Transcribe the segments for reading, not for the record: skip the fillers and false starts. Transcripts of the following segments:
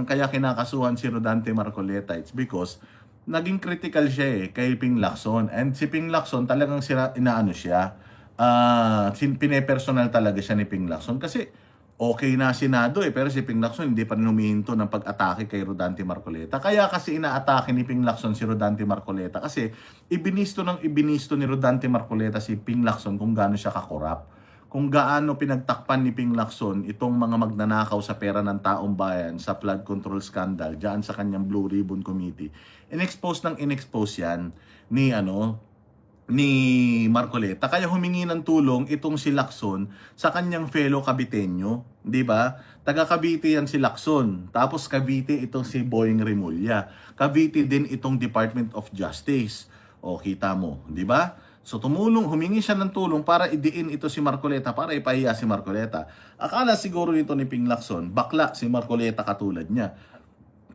Kaya kinakasuhan si Rodante Marcoleta, it's because naging critical siya kay Ping Lacson. And si Ping Lacson talagang inaano siya, pinepersonal talaga siya ni Ping Lacson. Kasi okay na Senado pero si Ping Lacson hindi pa rin humihinto ng pag-atake kay Rodante Marcoleta. Kaya kasi inaatake ni Ping Lacson si Rodante Marcoleta kasi ibinisto ni Rodante Marcoleta si Ping Lacson kung gaano siya kakorap, kung gaano pinagtakpan ni Ping Lacson itong mga magnanakaw sa pera ng taong bayan sa flood control scandal diyan sa kanyang Blue Ribbon Committee. In-expose yan ni Marcoleta. Kaya humingi ng tulong itong si Lacson sa kanyang fellow Caviteño, 'di ba? Taga Cavite yan si Lacson. Tapos Cavite itong si Boying Remulla. Cavite din itong Department of Justice. O kita mo, 'di ba? So humingi siya ng tulong para idiin ito si Marcoleta, para ipahiya si Marcoleta. Akala siguro nito ni Ping Lacson, bakla si Marcoleta katulad niya,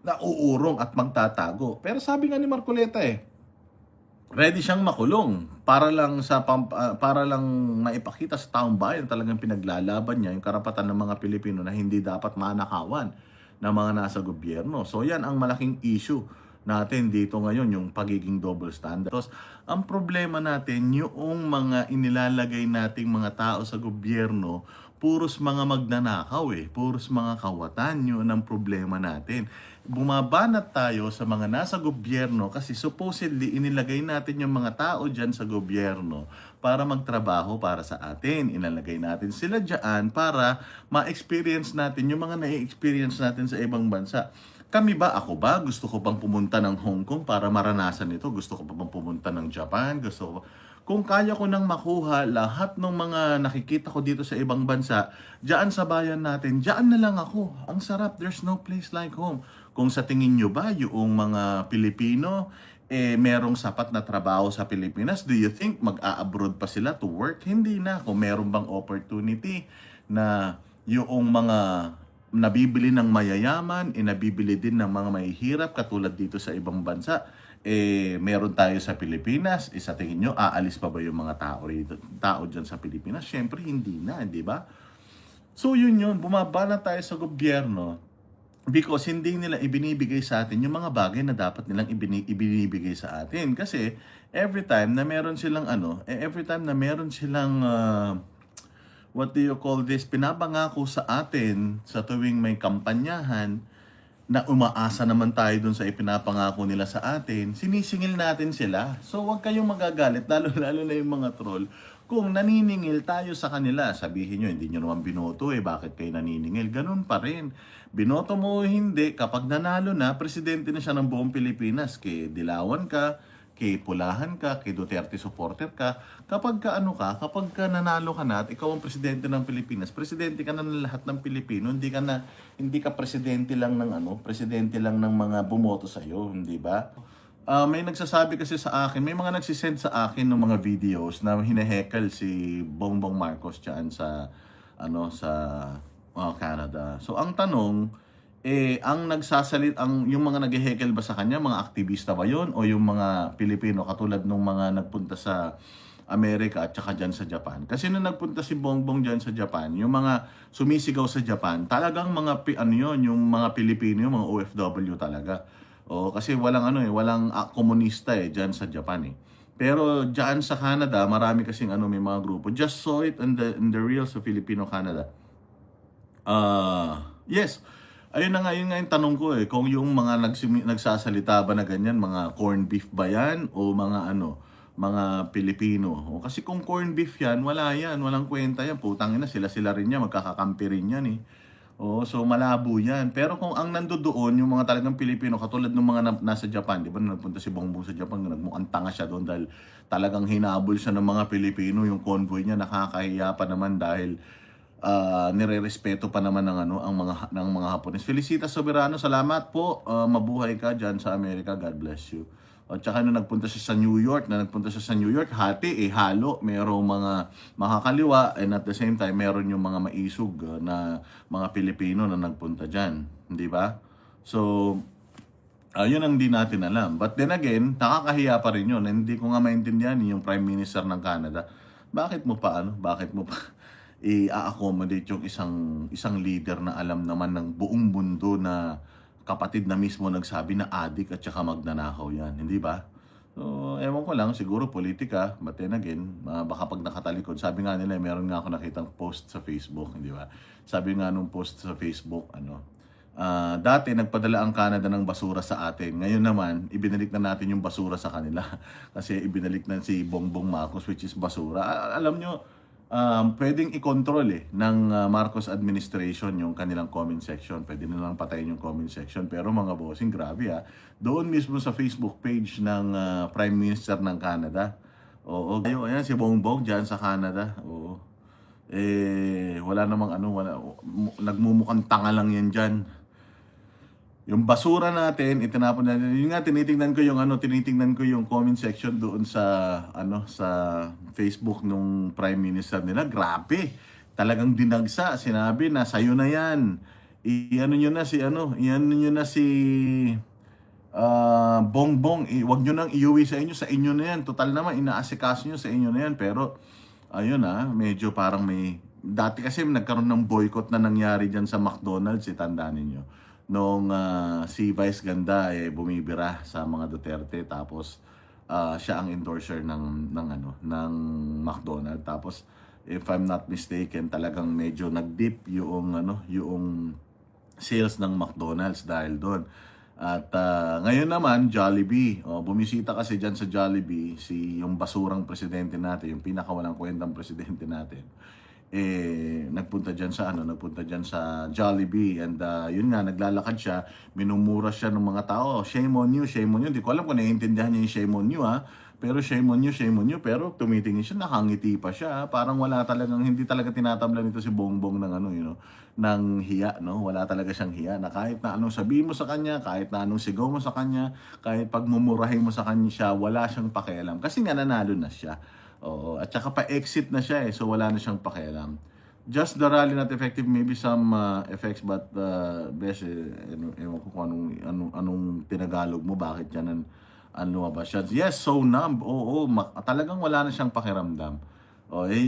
na uurong at magtatago. Pero sabi nga ni Marcoleta ready siyang makulong para lang maipakita sa taong bayan talagang pinaglalaban niya yung karapatan ng mga Pilipino na hindi dapat manakawan ng mga nasa gobyerno. So yan ang malaking issue natin dito ngayon, yung pagiging double standard. Tapos, ang problema natin, yung mga inilalagay nating mga tao sa gobyerno, puros mga magnanakaw puros mga kawatan, yun ang problema natin. Bumabanat tayo sa mga nasa gobyerno kasi supposedly inilagay natin yung mga tao dyan sa gobyerno para magtrabaho para sa atin. Inalagay natin sila dyan para ma-experience natin yung mga na-experience natin sa ibang bansa. Kami ba, ako ba, gusto ko bang pumunta ng Hong Kong para maranasan ito? Gusto ko pa bang pumunta ng Japan? Kung kaya ko nang makuha lahat ng mga nakikita ko dito sa ibang bansa, diyan sa bayan natin, diyan na lang ako. Ang sarap, there's no place like home. Kung sa tingin nyo ba, yung mga Pilipino, merong sapat na trabaho sa Pilipinas, do you think mag-a-abroad pa sila to work? Hindi na. Kung meron bang opportunity na yung mga nabibili ng mayayaman, nabibili din ng mga mahihirap katulad dito sa ibang bansa, meron tayo sa Pilipinas, sa tingin nyo, aalis pa ba yung mga tao dyan sa Pilipinas? Syempre, hindi na, di ba? So yun, bumaba na tayo sa gobyerno because hindi nila ibinibigay sa atin yung mga bagay na dapat nilang ibinibigay sa atin. Kasi every time na meron silang what do you call this, pinapangako sa atin sa tuwing may kampanyahan na umaasa naman tayo dun sa ipinapangako nila sa atin, sinisingil natin sila. So huwag kayong magagalit, lalo na yung mga troll. Kung naniningil tayo sa kanila, sabihin nyo, hindi nyo naman binoto bakit kayo naniningil? Ganun pa rin. Binoto mo o hindi, kapag nanalo na, presidente na siya ng buong Pilipinas. Kay Dilawan ka, kay Pulahan ka, kay Duterte supporter ka, kapag ka nanalo ka na at ikaw ang presidente ng Pilipinas, presidente ka na ng lahat ng Pilipino, hindi ka presidente lang ng mga bumoto sa iyo, hindi ba? May nagsasabi kasi sa akin, may mga nagsisend sa akin ng mga videos na hinehekel si Bongbong Marcos diyan sa Canada. So ang tanong, yung mga nag-hekel ba sa kanya, mga aktivista ba yun? O yung mga Pilipino katulad nung mga nagpunta sa Amerika at saka dyan sa Japan? Kasi nung nagpunta si Bongbong dyan sa Japan, yung mga sumisigaw sa Japan, talagang yung mga Pilipino, yung mga OFW talaga. Kasi walang komunista dyan sa Japan Pero dyan sa Canada, marami kasing may mga grupo. Just saw it in the Reels of Filipino Canada. Yes. Ayun nga yung tanong ko kung yung mga nagsasalita ba na ganyan, mga corn beef ba yan o mga Pilipino? Kasi kung corn beef yan, walang kwenta yan. Putang ina, sila rin yan, magkakakampi rin yan so malabo yan. Pero kung ang nandoon yung mga talagang Pilipino, katulad ng mga nasa Japan, di ba nagpunta si Bongbong sa Japan, nagmukhang tanga siya doon dahil talagang hinabol siya ng mga Pilipino, yung convoy niya, nakakahiya pa naman dahil nire-respeto pa naman ng mga Hapones. Felicitas Soberano, salamat po. Mabuhay ka dyan sa Amerika. God bless you. At saka nagpunta siya sa New York, hati halo. Merong mga makakaliwa and at the same time meron yung mga maisog na mga Pilipino na nagpunta dyan. Di ba? So, yun ang di natin alam. But then again, nakakahiya pa rin yun. Hindi ko nga maintindihan yung Prime Minister ng Canada. Bakit mo pa i-accommodate yung isang leader na alam naman ng buong mundo na kapatid na mismo nagsabi na adik at saka magnanakaw yan, hindi ba? So, ewan ko lang, siguro politika, but then again, baka pag nakatalikod, sabi nga nila, meron nga ako nakitang post sa Facebook, hindi ba? Sabi nga nung post sa Facebook, dati nagpadala ang Canada ng basura sa atin. Ngayon naman, ibinalik na natin yung basura sa kanila. Kasi ibinalik na si Bongbong Marcos, which is basura. Alam nyo, pwedeng i-control ng Marcos administration yung kanilang comment section. Pwede nilang patayin yung comment section. Pero mga bossing, grabe doon mismo sa Facebook page ng Prime Minister ng Canada. Oo, ayan si Bongbong dyan sa Canada. Oo. Wala namang nagmumukhang tanga lang yan dyan. Yung basura natin, itinapon natin. Yun nga, tinitingnan ko yung comment section doon sa sa Facebook nung Prime Minister nila. Grabe. Talagang dinagsa. Sinabi na sayo na 'yan. Iano niyo na si Bongbong. Wag niyo nang iuwi sa inyo na 'yan. Total naman inaasikaso niyo sa inyo na 'yan. Pero ayun medyo parang may dati kasi nagkaroon ng boycott na nangyari diyan sa McDonald's, tandaan niyo. Nung si Vice Ganda bumibira sa mga Duterte, tapos siya ang endorser ng McDonald's. Tapos if I'm not mistaken, talagang medyo nag-dip yung sales ng McDonald's dahil doon. At ngayon naman Jollibee, bumisita kasi diyan sa Jollibee yung basurang presidente natin, yung pinakawalang kwentang presidente natin. Nagpunta diyan sa Jollibee, and yun nga, naglalakad siya, minumura siya ng mga tao. Shame on you, shame on you. Hindi ko alam kung naiintindihan niya yung shame on you pero shame on you, pero tumitingin siya, nakangiti pa siya. Parang hindi talaga tinatablan nito si Bongbong ng ng hiya, no? Wala talaga siyang hiya na kahit na anong sabihin mo sa kanya, kahit na anong sigaw mo sa kanya, kahit pagmumurahin mo sa kanya siya, wala siyang pakialam kasi nga nanalo na siya. Oo, at saka pa-exit na siya so wala na siyang pakialam. Just the rally not effective, maybe some effects, but best, ewan ko kung anong tinagalog mo, bakit yan ang lumabas siya. Yes, so numb. Oo, talagang wala na siyang pakiramdam.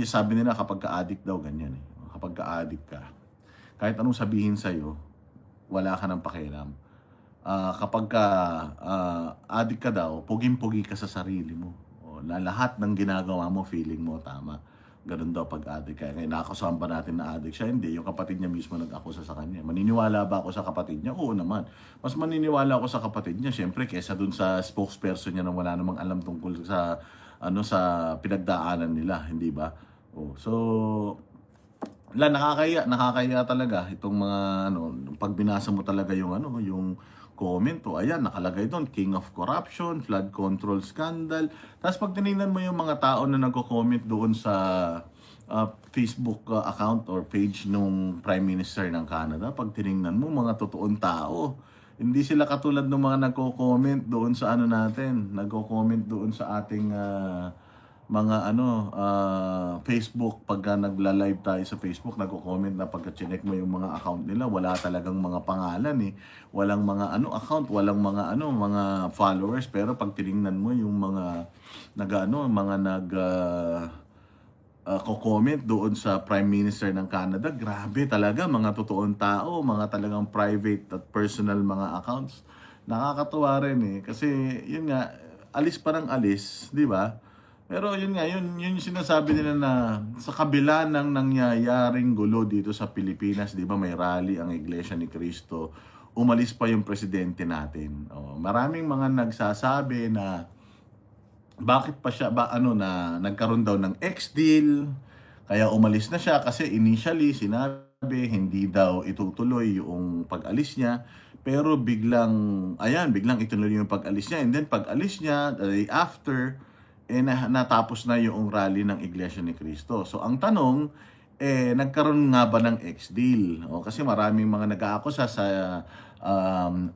Sabi nila kapag ka-addict daw, ganyan Kapag ka-addict ka, kahit anong sabihin sa'yo, wala ka ng pakialam. Kapag ka-addict ka daw, puging-pugi ka sa sarili mo. Lahat ng ginagawa mo, feeling mo tama. Ganun daw pag-addict. Kaya nakakusahan pa natin na addict siya. Hindi, yung kapatid niya mismo nag-akusa sa kanya. Maniniwala ba ako sa kapatid niya? Oo naman. Mas maniniwala ako sa kapatid niya, syempre, kesa dun sa spokesperson niya na wala namang alam tungkol sa sa pinagdaanan nila, hindi ba? So nakakaya talaga itong mga pag binasa mo talaga yung yung comment ayan, nakalagay doon, King of Corruption, Flood Control Scandal. Tapos pag tinignan mo yung mga tao na nagko-comment doon sa Facebook account or page nung Prime Minister ng Canada, pag tinignan mo, mga totoong tao. Hindi sila katulad ng mga nagko-comment doon sa nagko-comment doon sa ating mga Facebook. Pagka nagla-live tayo sa Facebook, nagko-comment na pagka-check mo yung mga account nila, wala talagang mga pangalan walang mga account, walang mga mga followers. Pero pag tiningnan mo yung mga comment doon sa Prime Minister ng Canada, grabe talaga, mga totoong tao, mga talagang private at personal mga accounts. Nakakatuwa rin kasi yun nga, alis pa ng alis, di ba? Pero yun nga, yun yung sinasabi nila na sa kabila ng nangyayaring gulo dito sa Pilipinas, di ba, may rally ang Iglesia ni Cristo, umalis pa yung presidente natin. Maraming mga nagsasabi na bakit pa siya na nagkaroon daw ng ex-deal, kaya umalis na siya kasi initially sinabi hindi daw itutuloy yung pag-alis niya, pero biglang ituloy yung pag-alis niya, and then pag-alis niya the day after natapos na yung rally ng Iglesia ni Cristo. So ang tanong, nagkaroon nga ba ng ex-deal? Kasi maraming mga nag-aakusa sa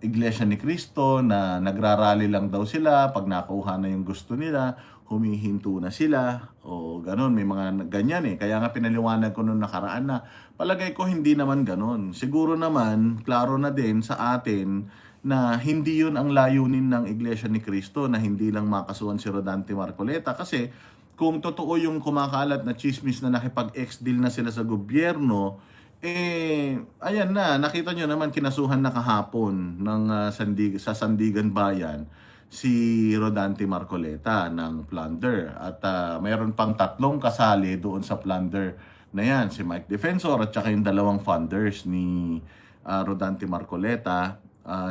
Iglesia ni Cristo na nagrarally lang daw sila, pag nakuha na yung gusto nila, humihinto na sila, o ganun, may mga ganyan Kaya nga pinaliwanag ko nung nakaraan na palagay ko hindi naman ganun. Siguro naman, klaro na din sa atin na hindi yun ang layunin ng Iglesia ni Cristo, na hindi lang makasuhan si Rodante Marcoleta. Kasi kung totoo yung kumakalat na chismis na nakipag-ex-deal na sila sa gobyerno, Ayan na, nakita nyo naman kinasuhan na kahapon ng sa Sandigan Bayan si Rodante Marcoleta ng plunder. At mayroon pang tatlong kasali doon sa plunder na yan, si Mike Defensor at saka yung dalawang funders ni Rodante Marcoleta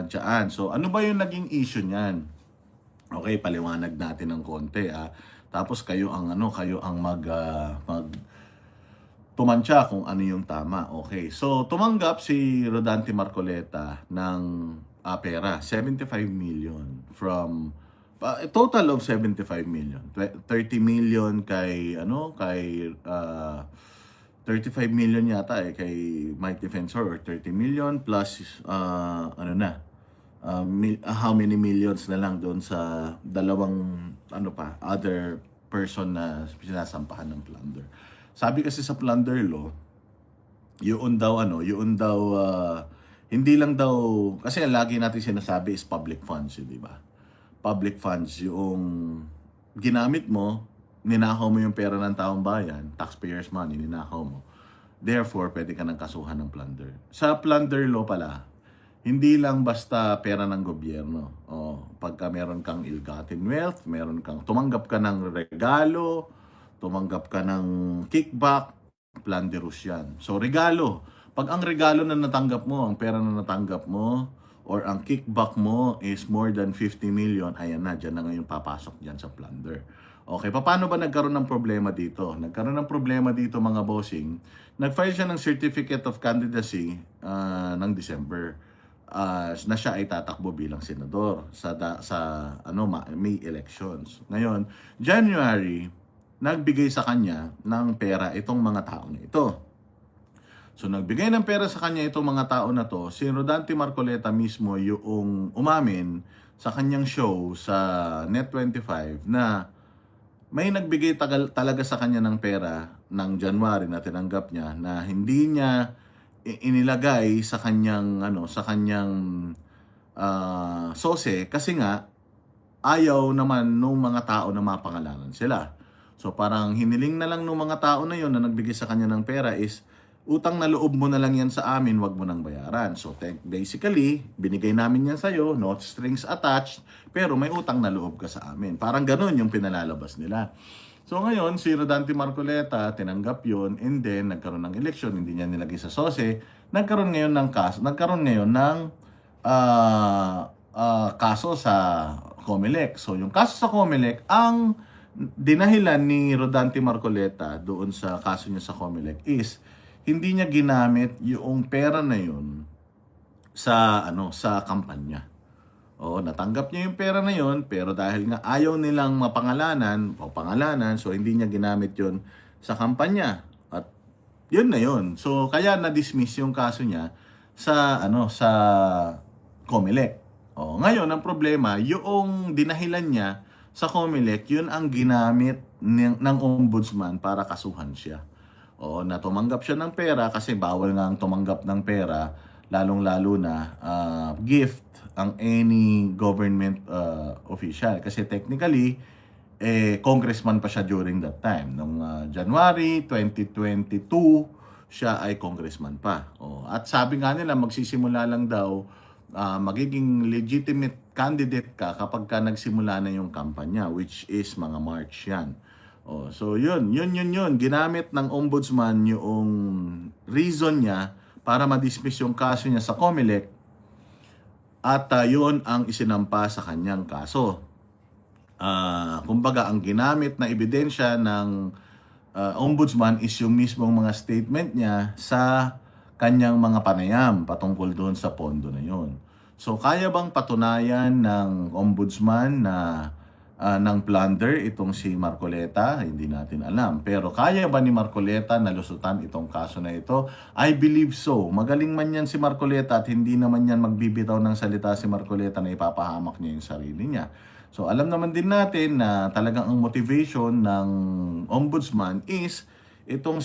dyan. So ano ba yung naging issue niyan? Okay, paliwanag natin ng konti. Tapos kayo ang mag tumantya kung ano yung tama. Okay. So, tumanggap si Rodante Marcoleta ng pera, 75 million from a total of 75 million. 30 million kay 35 million yata kay Mike Defensor, or 30 million plus how many millions na lang doon sa dalawang other person na sinasampahan ng plunder. Sabi kasi sa plunder law, yun daw hindi lang daw, kasi lagi natin sinasabi is public funds, di ba? Public funds yung ginamit mo, ninakaw mo yung pera ng taong bayan, taxpayers money, ninakaw mo. Therefore, pwede ka ng kasuhan ng plunder. Sa plunder law pala, hindi lang basta pera ng gobyerno. Pagka meron kang ill-gotten wealth, meron kang tumanggap ka ng regalo, tumanggap ka ng kickback, plunderous yan. So, regalo. Pag ang regalo na natanggap mo, ang pera na natanggap mo, or ang kickback mo is more than 50 million, ayan na, dyan na ngayon papasok dyan sa plunder. Okay, paano ba nagkaroon ng problema dito? Nagkaroon ng problema dito, mga bossing. Nag-file siya ng Certificate of Candidacy ng December. Na siya ay tatakbo bilang senador sa May elections. Ngayon, January, nagbigay sa kanya ng pera itong mga tao na ito. So nagbigay ng pera sa kanya itong mga tao na to, si Rodante Marcoleta mismo yung umamin sa kanyang show sa Net25 na may nagbigay talaga sa kanya ng pera ng January na tinanggap niya na hindi niya inilagay sa kanyang sose kasi nga ayaw naman nung mga tao na mapangalanan sila. So parang hiniling na lang ng mga tao na yon na nagbigay sa kanya ng pera is utang na loob mo na lang yan sa amin, wag mo nang bayaran. So basically, binigay namin yan sa'yo, no strings attached, pero may utang na loob ka sa amin. Parang ganun yung pinalalabas nila. So ngayon, si Rodante Marcoleta tinanggap yon, and then nagkaroon ng eleksyon, hindi niya nilagay sa sose, nagkaroon ngayon ng kaso sa COMELEC. So yung kaso sa COMELEC, ang dinahilan ni Rodante Marcoleta doon sa kaso niya sa COMELEC is hindi niya ginamit yung pera na yun sa kampanya. Natanggap niya yung pera na yun, pero dahil nga ayaw nilang mapangalanan so hindi niya ginamit yun sa kampanya. At yun na yun. So kaya na-dismiss yung kaso niya sa COMELEC. Ngayon ang problema, yung dinahilan niya sa COMELEC, yun ang ginamit ng ombudsman para kasuhan siya. Na tumanggap siya ng pera kasi bawal nga ang tumanggap ng pera, lalong-lalo na gift ang any government official. Kasi technically, congressman pa siya during that time. Noong January 2022, siya ay congressman pa. At sabi nga nila, magsisimula lang daw, magiging legitimate candidate ka kapag ka nagsimula na yung kampanya, which is mga March yan. So yun. Ginamit ng ombudsman yung reason niya para ma-dismiss yung kaso niya sa COMELEC at yun ang isinampa sa kanyang kaso. Kumbaga, ang ginamit na ebidensya ng ombudsman is yung mismong mga statement niya sa kanyang mga panayam patungkol doon sa pondo na yun. So, kaya bang patunayan ng ombudsman na ng plunder itong si Marcoleta? Hindi natin alam. Pero kaya ba ni Marcoleta nalusutan itong kaso na ito? I believe so. Magaling man yan si Marcoleta at hindi naman yan magbibitaw ng salita si Marcoleta na ipapahamak niya yung sarili niya. So alam naman din natin na talagang ang motivation ng ombudsman is itong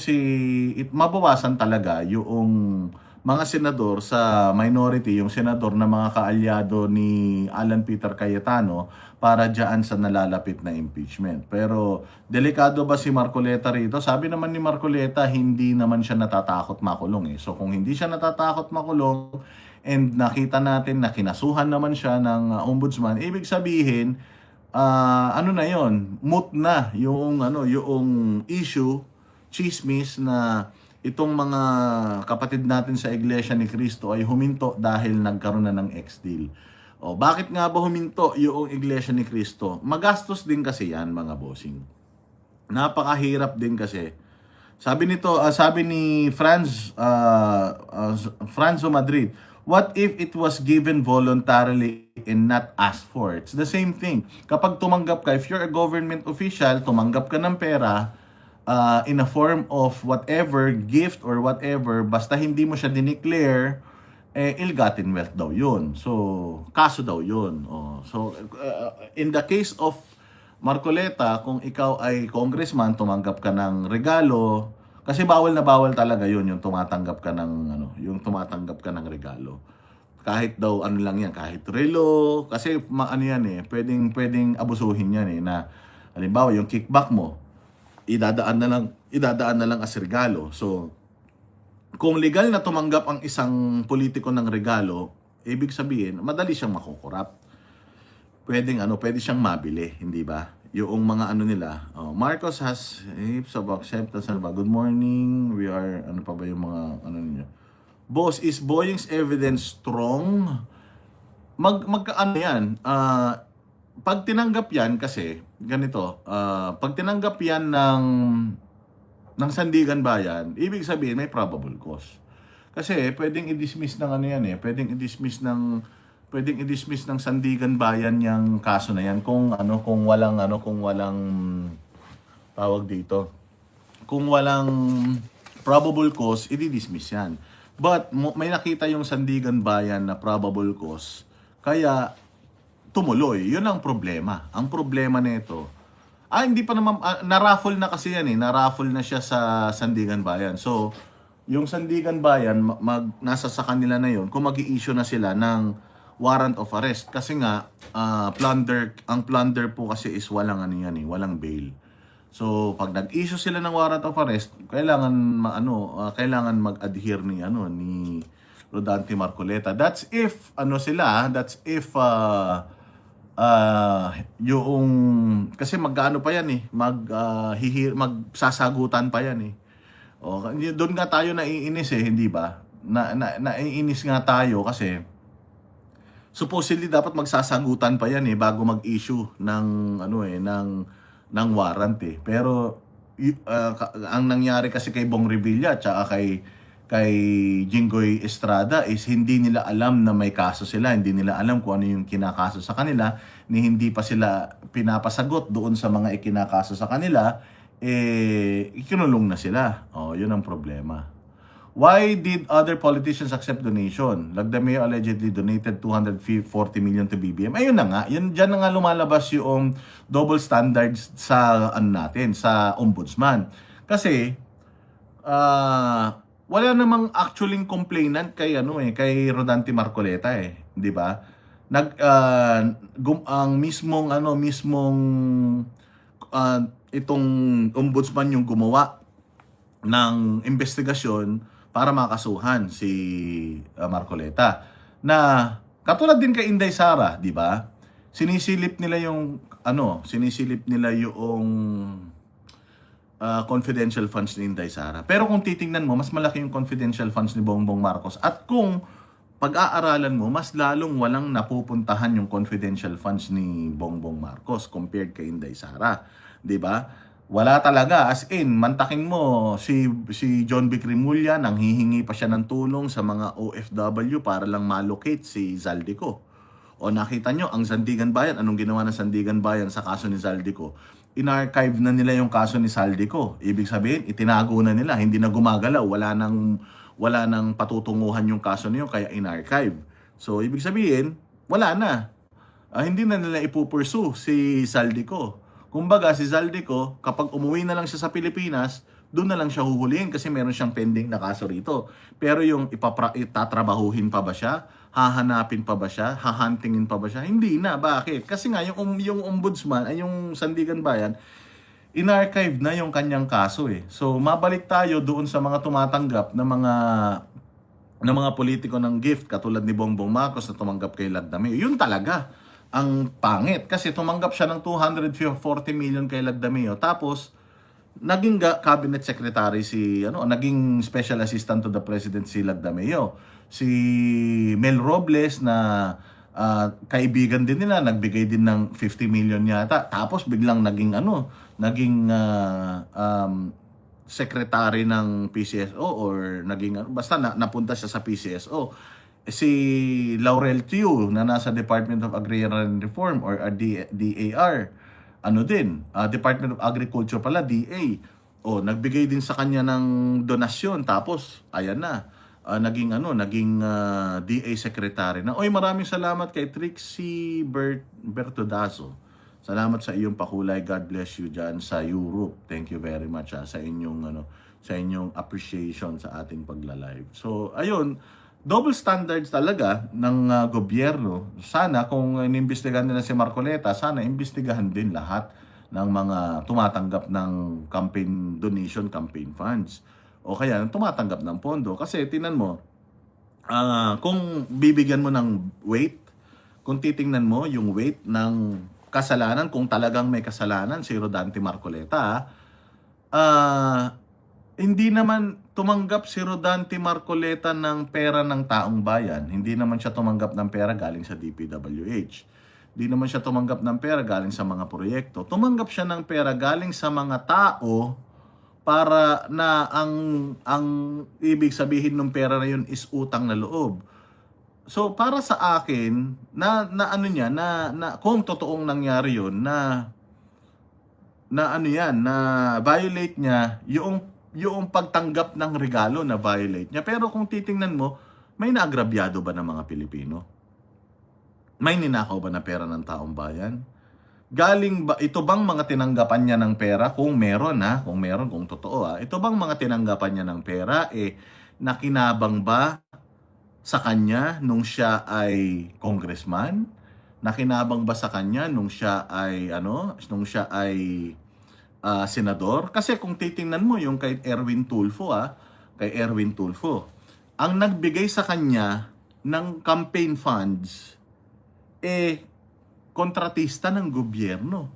mabawasan talaga yung mga senador sa minority, yung senador na mga kaalyado ni Alan Peter Cayetano para diyan sa nalalapit na impeachment. Pero delikado ba si Marcoleta rito? Sabi naman ni Marcoleta, hindi naman siya natatakot makulong eh. So kung hindi siya natatakot makulong and nakita natin na kinasuhan naman siya ng ombudsman, ibig sabihin ano na yon, moot na yung yung issue, chismis na itong mga kapatid natin sa Iglesia ni Cristo ay huminto dahil nagkaroon na ng ex-deal. O, bakit nga ba huminto yung Iglesia ni Cristo? Magastos din kasi yan, mga bossing. Napakahirap din kasi. Sabi nito, sabi ni Franzo Madrid, what if it was given voluntarily and not asked for? It's the same thing. Kapag tumanggap ka, if you're a government official, tumanggap ka ng pera, in a form of whatever, gift or whatever, basta hindi mo siya dineclare, ill-gotten wealth daw yun. So, kaso daw yun. So, in the case of Marcoleta, kung ikaw ay congressman, tumanggap ka ng regalo, kasi bawal na bawal talaga yun, yung tumatanggap ka ng, yung tumatanggap ka ng regalo. Kahit daw, lang yan, kahit relo, kasi yan pwedeng abusuhin yan na, halimbawa, yung kickback mo, idadaan na lang as regalo. So, kung legal na tumanggap ang isang politiko ng regalo, ibig sabihin, madali siyang makukurap. Pwede siyang mabili, hindi ba? Yung mga nila, Marcos has heaps of acceptance. Good morning, we are, pa ba yung mga, ninyo? Boss, is Boying's evidence strong? Yan, pag tinanggap yan kasi, ganito, pag tinanggap yan ng Sandigan Bayan, ibig sabihin may probable cause. Kasi pwedeng i-dismiss ng pwedeng i-dismiss ng Sandigan Bayan yung kaso na yan kung walang tawag dito. Kung walang probable cause, i-dismiss yan. But may nakita yung Sandigan Bayan na probable cause, kaya tumuloy. Yun ang problema. Ang problema nito, hindi pa naman, na-raffle na kasi yan na-raffle na siya sa Sandigan Bayan. So, yung Sandigan Bayan, nasa sa kanila na yun, kung mag-i-issue na sila ng warrant of arrest. Kasi nga, ang plunder po kasi is walang walang bail. So, pag nag-issue sila ng warrant of arrest, kailangan mag-adhere ni Rodante Marcoleta. That's if yung kasi maggaano pa yan magsasagutan pa yan doon nga tayo naiinis hindi ba? Naiinis nga tayo kasi supposedly dapat magsasagutan pa yan bago mag-issue ng ng warrant Pero ang nangyari kasi kay Bong Revilla at kay Jinggoy Estrada is hindi nila alam na may kaso sila, hindi nila alam kung ano yung kinakaso sa kanila, ni hindi pa sila pinapasagot doon sa mga ikinakaso sa kanila, ikinulong na sila. Yun ang problema. Why did other politicians accept donation? Like the mayor allegedly donated 240 million to BBM. Ayun na nga, dyan na nga lumalabas yung double standards sa sa ombudsman. Kasi, wala namang actually complainant kay kay Rodante Marcoleta di ba? Ang mismong itong ombudsman yung gumawa ng investigasyon para makasuhan si Marcoleta. Na katulad din kay Inday Sara, di ba? Sinisilip nila yung confidential funds ni Inday Sara. Pero kung titingnan mo, mas malaki yung confidential funds ni Bongbong Marcos. At kung pag-aaralan mo, mas lalong walang napupuntahan yung confidential funds ni Bongbong Marcos compared kay Inday Sara. 'Di ba? Wala talaga. As in, mantaking mo, si John Vic Rimulya, nang hihingi pa siya ng tulong sa mga OFW para lang malocate si Zaldico. O nakita nyo, ang Sandigan Bayan, anong ginawa ng Sandigan Bayan sa kaso ni Zaldico? In-archive na nila yung kaso ni Zaldico. Ibig sabihin, itinago na nila, hindi na gumagalaw, wala nang patutunguhan yung kaso niyo, kaya in-archive. So, ibig sabihin, wala na. Hindi na nila ipupursue si Zaldico. Kumbaga, si Zaldico, kapag umuwi na lang siya sa Pilipinas, doon na lang siya huhulihin kasi meron siyang pending na kaso rito. Pero yung itatrabahuhin pa ba siya? Hahanapin pa ba siya? Hahuntingin pa ba siya? Hindi na. Bakit? Kasi nga yung ombudsman ay yung Sandigan Bayan, in-archive na yung kanyang kaso eh. So mabalik tayo doon sa mga tumatanggap ng mga politiko ng gift katulad ni Bongbong Marcos na tumanggap kay Lagdameo. Yun talaga ang pangit kasi tumanggap siya ng 240 million kay Lagdameo tapos naging cabinet secretary naging special assistant to the president si Lagdameo. Si Mel Robles na kaibigan din nila, nagbigay din ng 50 million yata. Tapos biglang naging secretary ng PCSO or basta napunta siya sa PCSO. Si Laurel Tiu na nasa Department of Agrarian Reform or DAR, Department of Agriculture pala, DA. Nagbigay din sa kanya ng donasyon tapos ayan na. Naging DA secretary na. Maraming salamat kay Trixie Bertodazo. Salamat sa iyong pakulay. God bless you dyan sa Europe. Thank you very much sa inyong appreciation sa ating pagla-live. So, ayun, double standards talaga ng gobyerno. Sana kung inimbestigahan nila si Marcoleta, sana imbestigahan din lahat ng mga tumatanggap ng campaign donation, campaign funds. O kaya tumatanggap ng pondo. Kasi tinan mo, kung bibigyan mo ng weight, kung titingnan mo yung weight ng kasalanan, kung talagang may kasalanan si Rodante Marcoleta, hindi naman tumanggap si Rodante Marcoleta ng pera ng taong bayan. Hindi naman siya tumanggap ng pera galing sa DPWH. Hindi naman siya tumanggap ng pera galing sa mga proyekto. Tumanggap siya ng pera galing sa mga tao para na ang ibig sabihin ng pera na yun is utang na loob. So para sa akin na kung totoong nangyari yun na violate niya yung pagtanggap ng regalo na violate niya. Pero kung titingnan mo, may naagrabyado ba ng mga Pilipino? May ninakaw ba na pera ng taong bayan? Galing ba, ito bang mga tinanggapan niya ng pera? Kung meron kung totoo ito bang mga tinanggapan niya ng pera, nakinabang ba sa kanya nung siya ay congressman? Nakinabang ba sa kanya nung siya ay, senador? Kasi kung titingnan mo yung kay Erwin Tulfo, ang nagbigay sa kanya ng campaign funds, kontratista ng gobyerno.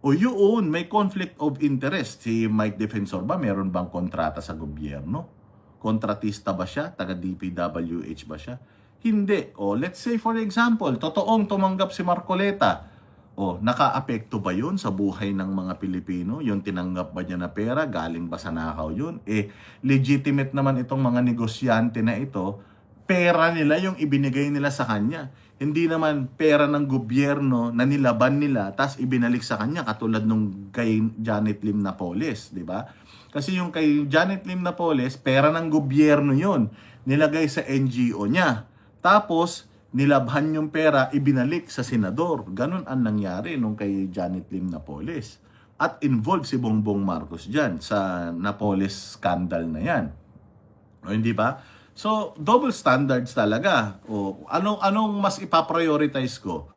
O yun, may conflict of interest. Si Mike Defensor ba, meron bang kontrata sa gobyerno? Kontratista ba siya? Taga DPWH ba siya? Hindi. Let's say for example, totoong tumanggap si Marcoleta. Naka-apekto ba yun sa buhay ng mga Pilipino? Yung tinanggap ba niya na pera? Galing ba sa nakaw yun? Legitimate naman itong mga negosyante na ito. Pera nila yung ibinigay nila sa kanya. Hindi naman pera ng gobyerno na nilaban nila tas ibinalik sa kanya katulad nung kay Janet Lim Napoles, di ba? Kasi yung kay Janet Lim Napoles, pera ng gobyerno yun. Nilagay sa NGO niya. Tapos, nilabhan yung pera, ibinalik sa senador. Ganun ang nangyari nung kay Janet Lim Napoles. At involved si Bongbong Marcos dyan sa Napoles scandal na yan. Hindi ba? So, double standards talaga. Anong mas ipaprioritize ko?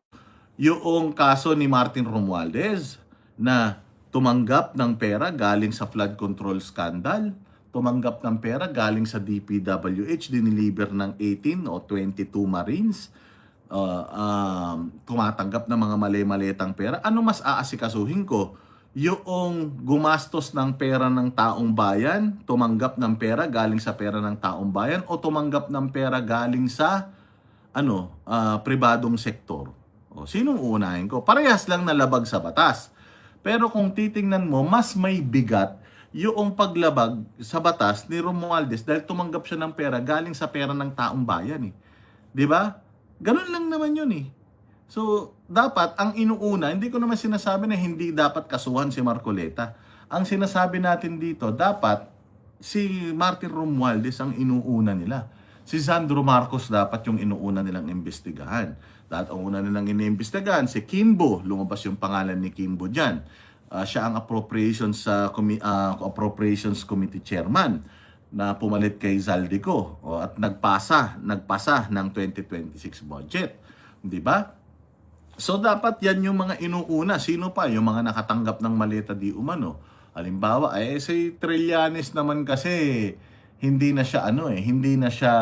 Yung kaso ni Martin Romualdez na tumanggap ng pera galing sa flood control scandal, tumanggap ng pera galing sa DPWH, diniliber ng 18 o 22 Marines, tumatanggap ng mga mali-malitang pera. Ano mas aasikasuhin ko? Yung gumastos ng pera ng taong bayan, tumanggap ng pera galing sa pera ng taong bayan, o tumanggap ng pera galing sa pribadong sektor? Sinong uunahin ko? Parehas lang nalabag sa batas. Pero kung titingnan mo, mas may bigat yung paglabag sa batas ni Romualdez dahil tumanggap siya ng pera galing sa pera ng taong bayan. Di ba? Ganun lang naman yun So, dapat ang inuuna, hindi ko naman sinasabi na hindi dapat kasuhan si Marcoleta. Ang sinasabi natin dito, dapat si Martin Romualdez ang inuuna nila. Si Sandro Marcos dapat yung inuuna nilang imbestigahan. Dahil ang una nilang iniimbestigahan, si Kimbo. Lumabas yung pangalan ni Kimbo dyan. siya ang Appropriations Committee Chairman na pumalit kay Zaldico at nagpasa ng 2026 budget, 'di ba? So dapat yan yung mga inuuna. Sino pa? Yung mga nakatanggap ng maleta di umano. Halimbawa, si Trillanes naman kasi hindi na siya hindi na siya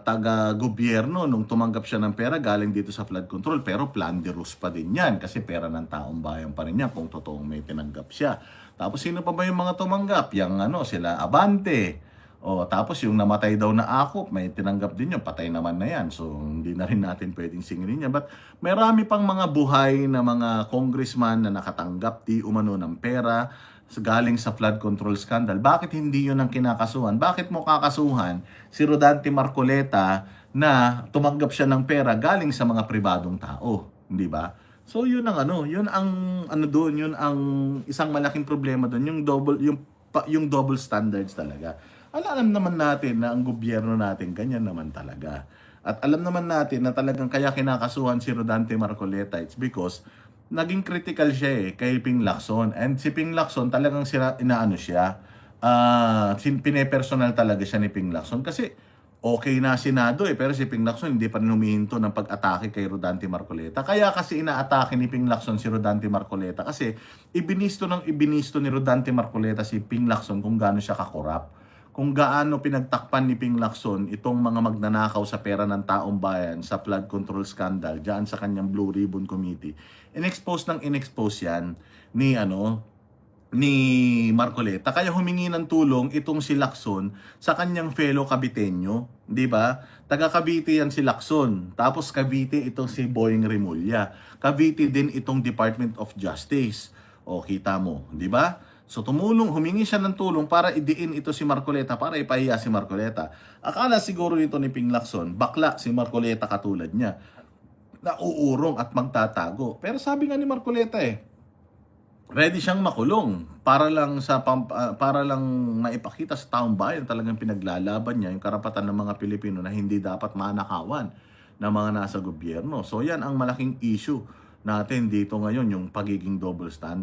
taga-gobyerno nung tumanggap siya ng pera galing dito sa flood control, pero plan de rus pa din yan kasi pera ng taong bayan pa rin yan kung totoong may tinanggap siya. Tapos sino pa ba yung mga tumanggap? Yung sila Abante. Tapos yung namatay daw na Akop, may tinanggap din yun, patay naman na yan. So hindi na rin natin pwedeng singilin yan. But marami pang mga buhay na mga congressman na nakatanggap di umano ng pera galing sa flood control scandal. Bakit hindi yun ang kinakasuhan? Bakit mo kakasuhan si Rodante Marcoleta na tumanggap siya ng pera galing sa mga pribadong tao? Hindi ba? So yun ang yun ang isang malaking problema doon, yung double standards talaga. Alam naman natin na ang gobyerno natin ganyan naman talaga. At alam naman natin na talagang kaya kinakasuhan si Rodante Marcoleta, it's because naging critical siya kay Ping Lacson. And si Ping Lacson talagang pinepersonal talaga siya ni Ping Lacson kasi okay na Senado pero si Ping Lacson hindi pa rin humihinto ng pag-atake kay Rodante Marcoleta. Kaya kasi inaatake ni Ping Lacson si Rodante Marcoleta kasi ibinisto ni Rodante Marcoleta si Ping Lacson kung gaano siya kakorap, kung gaano pinagtakpan ni Ping Lacson itong mga magnanakaw sa pera ng taong bayan sa flood control scandal diyan sa kanyang Blue Ribbon Committee. In-expose yan ni Marcoleta. Kaya humingi ng tulong itong si Lacson sa kanyang fellow Caviteño, 'di ba? Taga Cavite yan si Lacson. Tapos Cavite itong si Boying Remulla. Cavite din itong Department of Justice. Kita mo, 'di ba? So humingi siya ng tulong para idiin ito si Marcoleta, para ipahiya si Marcoleta. Akala siguro nito ni Ping Lacson, bakla si Marcoleta katulad niya, na uurong at magtatago. Pero sabi nga ni Marcoleta ready siyang makulong para lang maipakita sa taong bayan talagang pinaglalaban niya yung karapatan ng mga Pilipino na hindi dapat manakawan ng mga nasa gobyerno. So yan ang malaking issue natin dito ngayon, yung pagiging double standard.